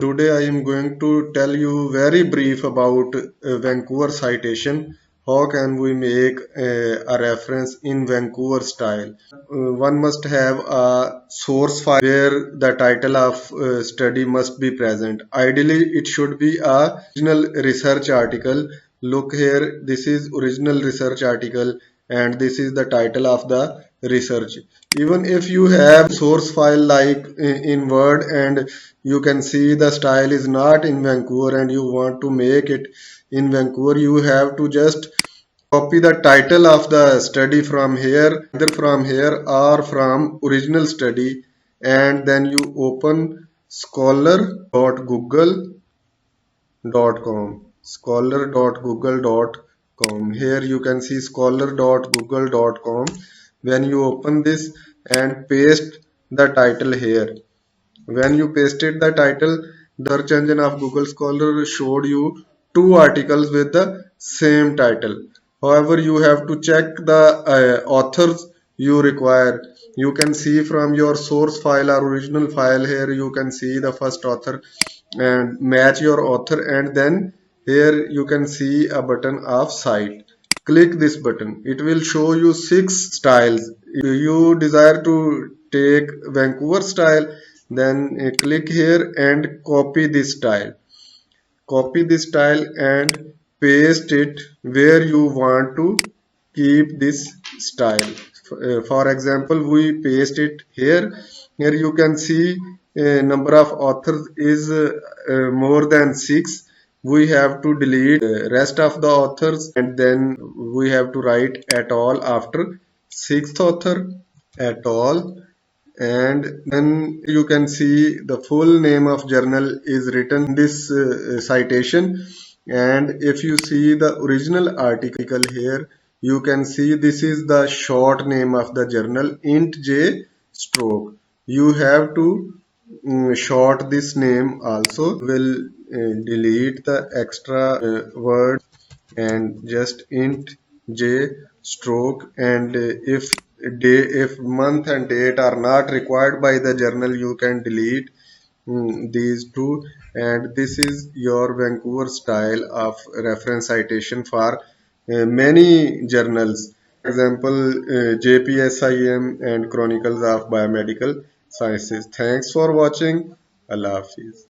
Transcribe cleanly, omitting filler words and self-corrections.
Today I am going to tell you very brief about Vancouver citation. How can we make a reference in Vancouver style? One must have a source file where the title of study must be present. Ideally, it should be a original research article. Look here, this is original research article and this is the title of the research. Even if you have source file like in Word and you can see the style is not in Vancouver and you want to make it in Vancouver, you have to just copy the title of the study from here, either from here or from original study, and then you open scholar.google.com. Scholar.google.com. Here you can see scholar.google.com. When you open this and paste the title here, when you pasted the title, the search engine of Google Scholar showed you two articles with the same title. However, you have to check the authors you require. You can see from your source file or original file here, you can see the first author and match your author, and then here you can see a button of cite. Click this button. It will show you 6 styles. You desire to take Vancouver style, then click here and copy this style. Copy this style and paste it where you want to keep this style. For example, we paste it here. Here you can see number of authors is more than 6. We have to delete rest of the authors and then we have to write at all after 6th author at all, and then you can see the full name of journal is written in this citation. And if you see the original article here, you can see this is the short name of the journal, int j stroke. You have to short this name also. Will delete the extra word and just int j stroke, and if month and date are not required by the journal, you can delete these two. And this is your Vancouver style of reference citation for many journals. For example, JPSIM and Chronicles of Biomedical Sciences. Thanks for watching. Allah Hafiz.